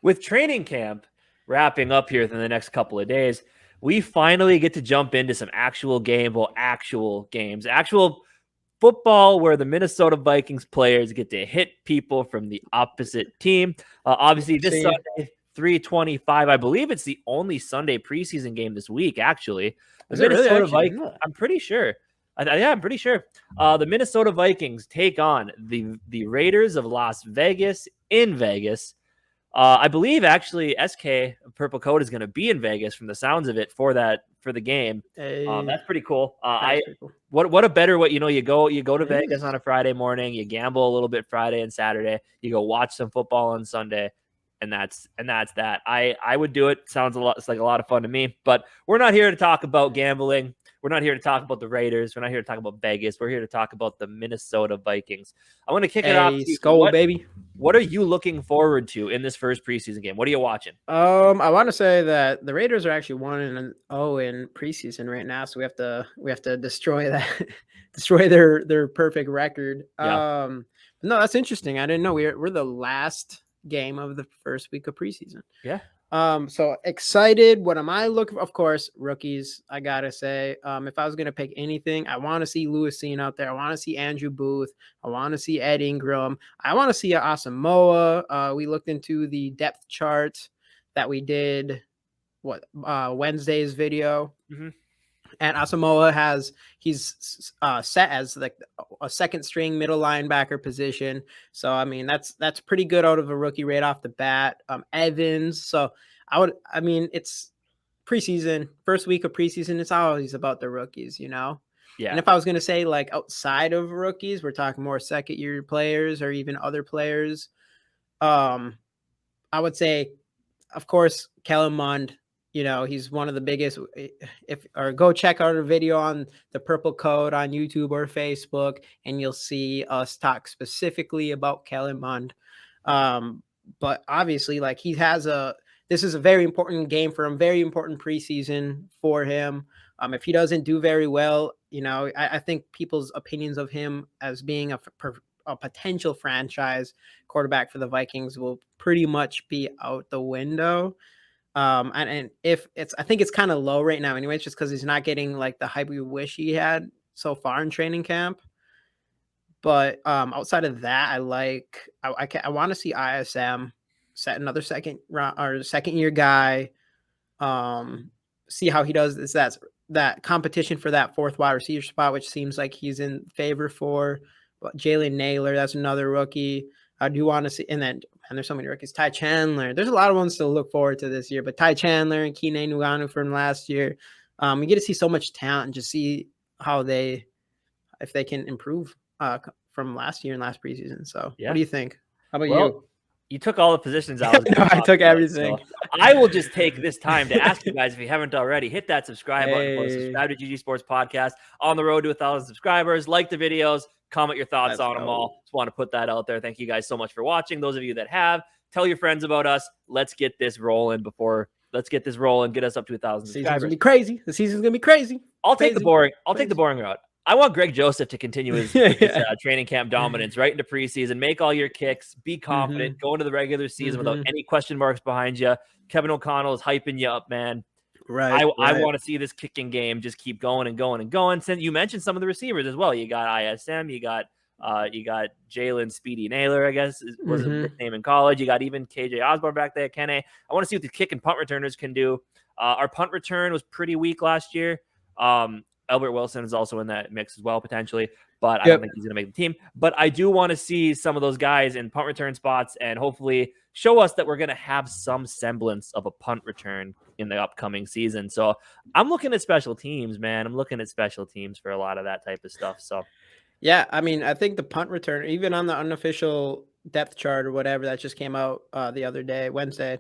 with training camp wrapping up here in the next couple of days, we finally get to jump into some actual games, actual football where the Minnesota Vikings players get to hit people from the opposite team. Obviously, this Sunday, 3:25. I believe it's the only Sunday preseason game this week, actually. The Minnesota Vikings, I'm pretty sure. I'm pretty sure. The Minnesota Vikings take on the Raiders of Las Vegas in Vegas. I believe actually SK Purple Coat is going to be in Vegas from the sounds of it for the game. That's pretty cool. What a better way, you go to Vegas on a Friday morning, you gamble a little bit Friday and Saturday, you go watch some football on Sunday, and that's that. I would do it. Sounds it's like a lot of fun to me, but we're not here to talk about gambling. We're not here to talk about the Raiders. We're not here to talk about Vegas. We're here to talk about the Minnesota Vikings. I want to kick it off. Skol, baby. What are you looking forward to in this first preseason game? What are you watching? I want to say that the Raiders are actually 1-0 in preseason right now, so we have to destroy that, destroy their perfect record. Yeah. No, that's interesting. I didn't know we're the last game of the first week of preseason. Yeah. So excited. What am I looking for? Of course, rookies, I gotta say. If I was gonna pick anything, I want to see Lewis Seen out there. I want to see Andrew Booth. I want to see Ed Ingram. I want to see Asamoah. We looked into the depth chart that we did Wednesday's video. Mm-hmm. And Asamoah he's set as like a second string middle linebacker position. So, I mean, that's pretty good out of a rookie right off the bat. Evans. So it's preseason, first week of preseason. It's always about the rookies, Yeah. And if I was going to say like outside of rookies, we're talking more second year players or even other players. I would say, of course, Kellen Mond. He's one of the biggest. Go check out our video on the Purple Code on YouTube or Facebook, and you'll see us talk specifically about Kellen Mond. But obviously, like this is a very important game for him, very important preseason for him. If he doesn't do very well, I think people's opinions of him as being a potential franchise quarterback for the Vikings will pretty much be out the window. And if I think it's kind of low right now anyways, just because he's not getting like the hype we wish he had so far in training camp. But outside of that, I want to see ISM set another second year guy. See how he does. That's that competition for that fourth wide receiver spot, which seems like he's in favor for. Jalen Naylor, that's another rookie. I do want to see, and there's so many rookies. Ty Chandler. There's a lot of ones to look forward to this year, but Ty Chandler and Keenan Nuganu from last year. We get to see so much talent and just see if they can improve from last year and last preseason. So, What do you think? How about you? You took all the positions I was. No, I took everything. So I will just take this time to ask you guys, if you haven't already, hit that subscribe button. Subscribe to GG Sports Podcast. On the road to 1,000 subscribers. Like the videos. Comment your thoughts on them all. Just want to put that out there. Thank you guys so much for watching. Those of you that have, tell your friends about us. Let's get this rolling. Get us up to 1,000 subscribers. Gonna be crazy. The season's gonna be crazy. I'll take the boring route. I want Greg Joseph to continue his training camp dominance right into preseason. Make all your kicks. Be confident. Go into the regular season without any question marks behind you. Kevin O'Connell is hyping you up, man. Right. I want to see this kicking game just keep going and going and going. Since you mentioned some of the receivers as well, you got ISM, you got Jalen Speedy Naylor, I guess was a nickname in college. You got even KJ Osborne back there, Kenne. I want to see what the kick and punt returners can do. Our punt return was pretty weak last year. Albert Wilson is also in that mix as well, potentially, but I don't think he's going to make the team. But I do want to see some of those guys in punt return spots and hopefully show us that we're going to have some semblance of a punt return in the upcoming season. So I'm looking at special teams, man. I'm looking at special teams for a lot of that type of stuff. So, yeah, I mean, I think the punt return, even on the unofficial depth chart or whatever that just came out the other day, Wednesday,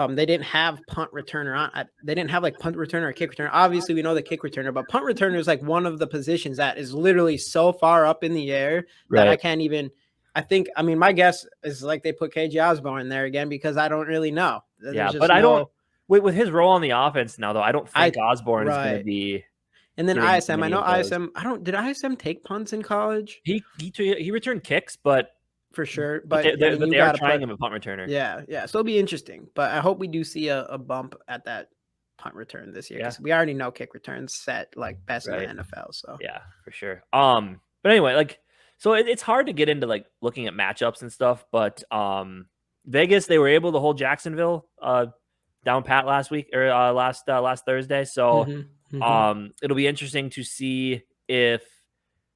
they didn't have punt returner on. They didn't have like punt returner or kick returner. Obviously, we know the kick returner, but punt returner is like one of the positions that is literally so far up in the air that I can't even. I mean, my guess is like they put KJ Osborne in there again because I don't really know. I don't. With his role on the offense now, though, I don't think Osborne is going to be. And then ISM, I know ISM. Did ISM take punts in college? He returned kicks, but for sure. But But I mean, you they are got to trying put, him a punt returner. yeah. So it'll be interesting. But I hope we do see a bump at that punt return this year, Yeah, because we already know kick returns set like best in the right. NFL. So Yeah, for sure. But anyway, like, so it's hard to get into like looking at matchups and stuff, but Vegas, they were able to hold Jacksonville down pat last week or last Thursday. So it'll be interesting to see if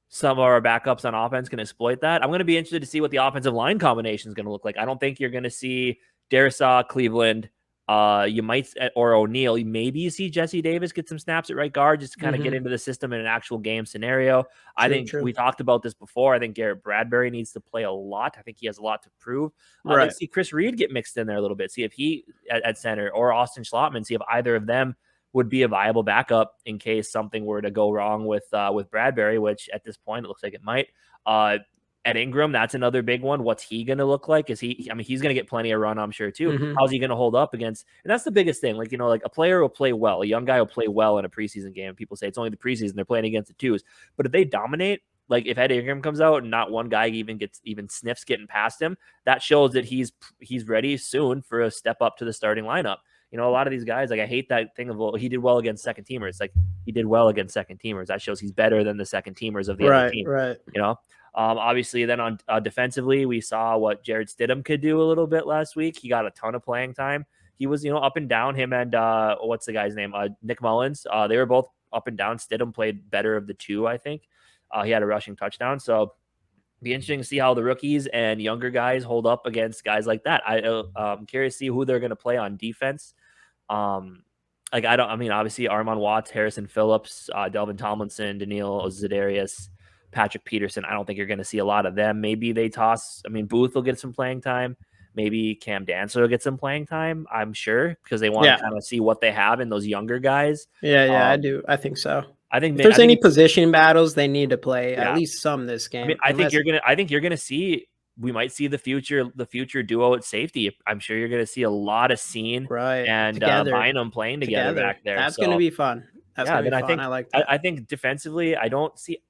some of our backups on offense can exploit that. I'm going to be interested to see what the offensive line combination is going to look like. I don't think you're going to see Darisaw, Cleveland. You might, or O'Neal. Maybe you see Jesse Davis get some snaps at right guard just to kind of get into the system in an actual game scenario. I think we talked about this before. I think Garrett Bradbury needs to play a lot. I think he has a lot to prove. I'd like to see Chris Reed get mixed in there a little bit. See if he at center, or Austin Schlottman. See if either of them would be a viable backup in case something were to go wrong with Bradbury, which at this point it looks like it might. At Ingram, that's another big one. What's he going to look like? Is he? I mean, he's going to get plenty of run, I'm sure too. How's he going to hold up against? And that's the biggest thing. Like, like a player will play well, a young guy will play well in a preseason game. People say it's only the preseason; they're playing against the twos. But if they dominate, like if Ed Ingram comes out and not one guy even sniffs getting past him, that shows that he's ready soon for a step up to the starting lineup. A lot of these guys, like I hate that thing of, well, he did well against second teamers. Like he did well against second teamers. That shows he's better than the second teamers of the other team. Right. Obviously, then on defensively, we saw what Jared Stidham could do a little bit last week. He got a ton of playing time. He was, up and down. Him and what's the guy's name? Nick Mullins. They were both up and down. Stidham played better of the two, I think. He had a rushing touchdown. So be interesting to see how the rookies and younger guys hold up against guys like that. I'm curious to see who they're going to play on defense. Obviously Armon Watts, Harrison Phillips, Delvin Tomlinson, Daniil Zedarius, Patrick Peterson. I don't think you're going to see a lot of them. Maybe they toss. Booth will get some playing time. Maybe Cam Dancer will get some playing time. I'm sure, because they want to kind of see what they have in those younger guys. I do. I think so. I think if there's any position battles, they need to play at least some this game. I think you're gonna see. We might see the future duo at safety. I'm sure you're going to see a lot of Scene and Bynum playing together back there. That's going to be fun. That's going to be fun. I like that. I think defensively, I don't see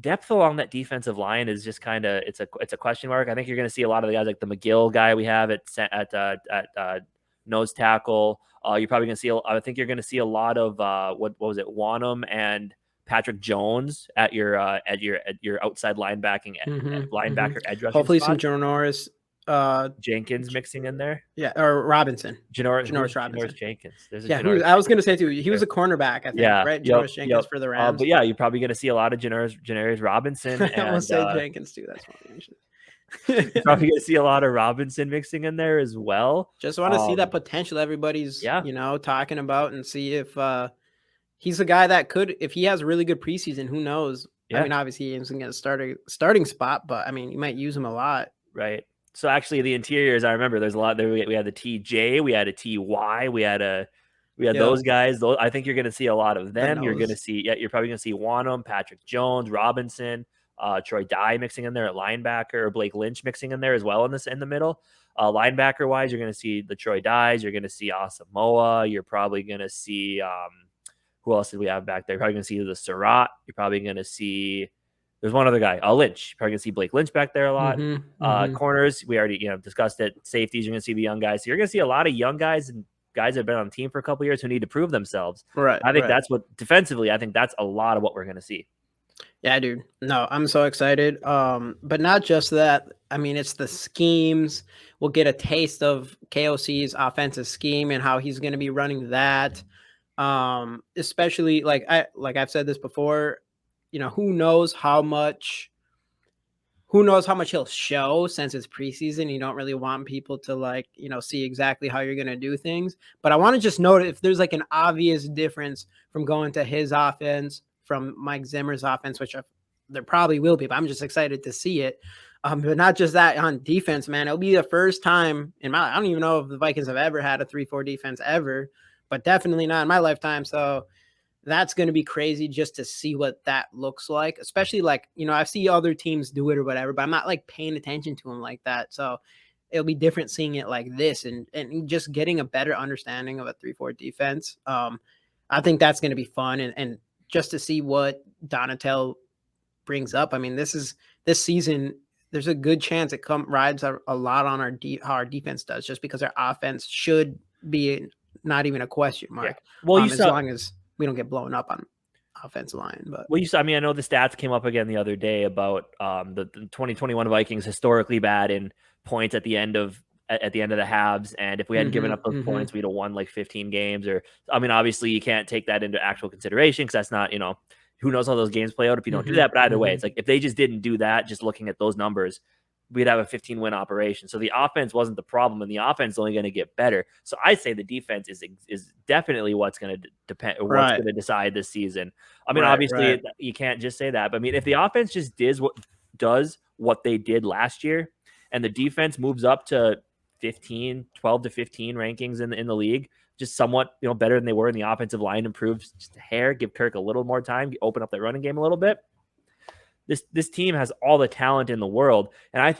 depth along that defensive line is just kind of it's a question mark. I think you're going to see a lot of the guys like the McGill guy we have at nose tackle. You're probably going to see. I think you're going to see a lot of what was it, Wanham and Patrick Jones at your outside linebacking linebacker edge rushing. Hopefully spot. some Janoris Jenkins mixing in there. Yeah, or Robinson. Janoris Robinson. Janoris Jenkins. I was going to say too. He was a cornerback, I think. Yeah, right. Janoris Jenkins for the Rams. But yeah, you're probably going to see a lot of Janoris Robinson. I almost say Jenkins too. That's funny. You're probably going to see a lot of Robinson mixing in there as well. Just want to see that potential everybody's talking about, and see if he's a guy that could, if he has a really good preseason, who knows? Yeah. I mean, obviously he isn't going to starting spot, but I mean, you might use him a lot. Right. So actually the interiors, I remember there's a lot there. We had the TJ, we had a TY, we had those guys. I think you're going to see a lot of them. You're going to see, you're probably going to see Wanham, Patrick Jones, Robinson, Troy Dye mixing in there at linebacker, or Blake Lynch mixing in there as well in the middle. Linebacker wise, you're going to see the Troy Dyes. You're going to see Asamoah. You're probably going to see, who else did we have back there? You're probably going to see the Surratt. You're probably going to see, there's one other guy, Lynch. You're probably going to see Blake Lynch back there a lot. Corners, we already discussed it. Safeties, you're going to see the young guys. So you're going to see a lot of young guys and guys that have been on the team for a couple of years who need to prove themselves. Right. I think that's what, defensively, I think that's a lot of what we're going to see. Yeah, dude. No, I'm so excited. But not just that. I mean, it's the schemes. We'll get a taste of KOC's offensive scheme and how he's going to be running that. Especially like I've said this before, who knows how much he'll show, since it's preseason. You don't really want people to see exactly how you're going to do things. But I want to just note if there's like an obvious difference from going to his offense from Mike Zimmer's offense, which there probably will be, but I'm just excited to see it. But not just that, on defense, man, it'll be the first time I don't even know if the Vikings have ever had a 3-4 defense ever, but definitely not in my lifetime. So that's going to be crazy just to see what that looks like, especially I see other teams do it or whatever, but I'm not paying attention to them like that. So it'll be different seeing it like this and just getting a better understanding of a 3-4 defense. I think that's going to be fun. And just to see what Donatel brings up. I mean, this season, there's a good chance it rides a lot on how our defense does, just because our offense should be not even a question mark. Well, as long as we don't get blown up on offensive line. But I mean, I know the stats came up again the other day about the 2021 Vikings historically bad in points at the end of the halves, and if we hadn't given up those points, we'd have won like 15 games. Or I mean, obviously you can't take that into actual consideration because that's not, who knows how those games play out if you don't do that. But either way, it's like if they just didn't do that, just looking at those numbers, we'd have a 15-win operation. So the offense wasn't the problem, and the offense is only going to get better. So I say the defense is definitely what's going to depend, or what's going to decide this season. I mean, obviously you can't just say that, but I mean, if the offense just does what they did last year, and the defense moves up to 12 to 15 rankings in the league, just somewhat better than they were, and the offensive line improves just a hair, give Kirk a little more time, open up that running game a little bit. This team has all the talent in the world, and I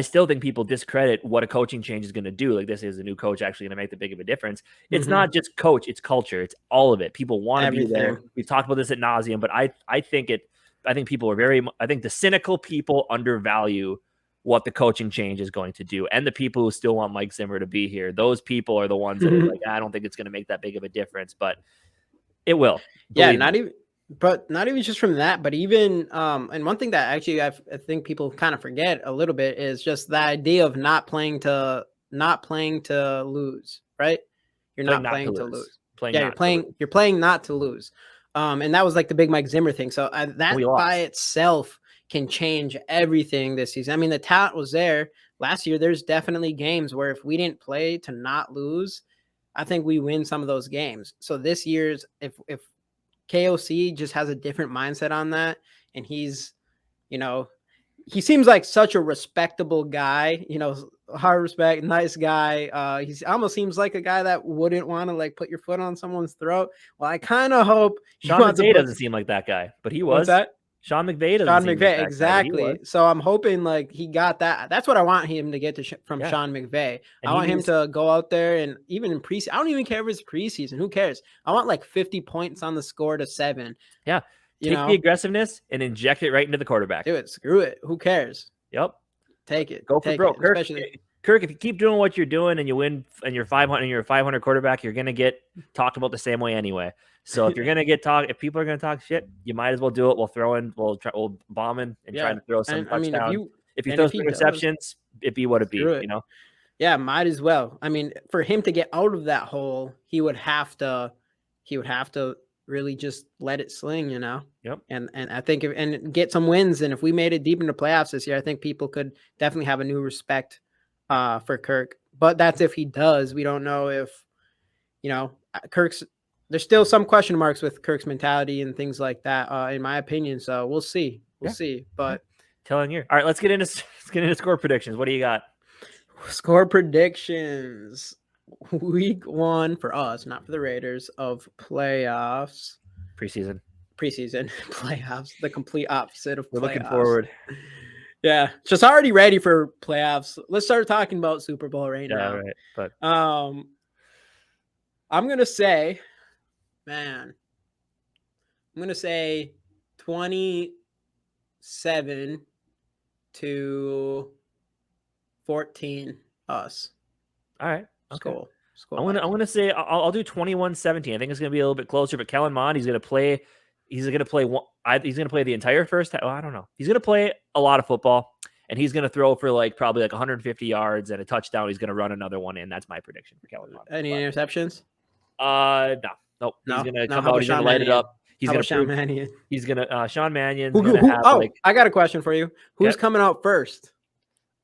still think people discredit what a coaching change is going to do. Like, this is a new coach actually going to make the big of a difference. It's not just coach, it's culture, it's all of it. People want to be there. We've talked about this ad nauseum, but I think people are I think the cynical people undervalue what the coaching change is going to do, and the people who still want Mike Zimmer to be here. Those people are the ones that are like, I don't think it's going to make that big of a difference, but it will. Yeah, not even just from that, but even and one thing that actually I think people kind of forget a little bit is just the idea of not playing to lose, right? You're not playing to lose. You're playing not to lose. And that was like the big Mike Zimmer thing. So that by itself can change everything this season. I mean, the talent was there last year. There's definitely games where if we didn't play to not lose, I think we win some of those games. So this year's, if KOC just has a different mindset on that, and he's, he seems like such a respectable guy, hard respect, nice guy. He almost seems like a guy that wouldn't want to like put your foot on someone's throat. Well, I kind of hope Sean McVay doesn't seem like that guy, but he was. What's that? Sean McVay doesn't seem like that exactly. Guy, so I'm hoping like he got that. That's what I want him to get from Sean McVay. And I want him to go out there, and even in preseason, I don't even care if it's preseason. Who cares? I want like 50 points on the score to 7. Yeah. Take the aggressiveness and inject it right into the quarterback. Do it. Screw it. Who cares? Yep. Take it. Go for broke. Kirk, if you keep doing what you're doing and you win and you're 500 and you're a 500 quarterback, you're going to get talked about the same way anyway. So if you're going to if people are going to talk shit, you might as well do it. We'll bomb in and try to throw some touchdowns. If you throw some interceptions, it be what it be, Yeah, might as well. I mean, for him to get out of that hole, he would have to really just let it sling, Yep. And I think and get some wins. And if we made it deep into playoffs this year, I think people could definitely have a new respect for Kirk. But that's if he does. We don't know if, there's still some question marks with Kirk's mentality and things like that, in my opinion. So we'll see. We'll see. But telling you. All right, let's get into score predictions. What do you got? Score predictions. Week 1 for us, not for the Raiders, of playoffs. Preseason playoffs. The complete opposite of playoffs. We're looking forward. Yeah, just already ready for playoffs. Let's start talking about Super Bowl right now. Right. But I'm gonna say, 27-14 us. All right. Okay. Skol. I'm gonna say I'll do 21-17. I think it's gonna be a little bit closer. But Kellen Mond, he's gonna play the entire first half. I don't know. He's gonna play a lot of football, and he's gonna throw for probably 150 yards and a touchdown. He's gonna run another one in. That's my prediction for Kellen Mond. Any interceptions? No. He's gonna come out. He's gonna light it up. He's gonna Sean Mannion. He's gonna Sean Mannion. I got a question for you. Who's coming out first?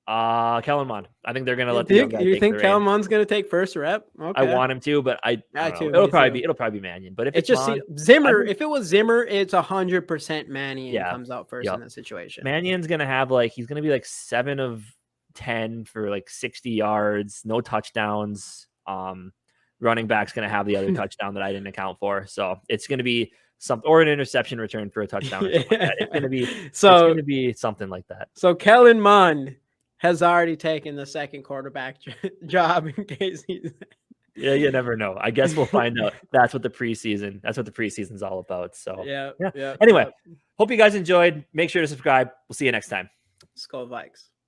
Kellen Mond. I think they're gonna let you think Kellen Mond's gonna take first rep? Okay. I want him to, but it'll probably be Mannion. But if it's just Zimmer, if it was Zimmer, it's 100% Mannion comes out first in that situation. Mannion's gonna have he's gonna be 7 of 10 for 60 yards, no touchdowns. Running back's gonna have the other touchdown that I didn't account for, so it's gonna be or an interception return for a touchdown. Or something like that. It's gonna be something like that. So Kellen Mond has already taken the second quarterback job in case he's. Yeah, you never know. I guess we'll find out. That's what the preseason's all about. So yeah. Anyway, hope you guys enjoyed. Make sure to subscribe. We'll see you next time. Skol Vikes.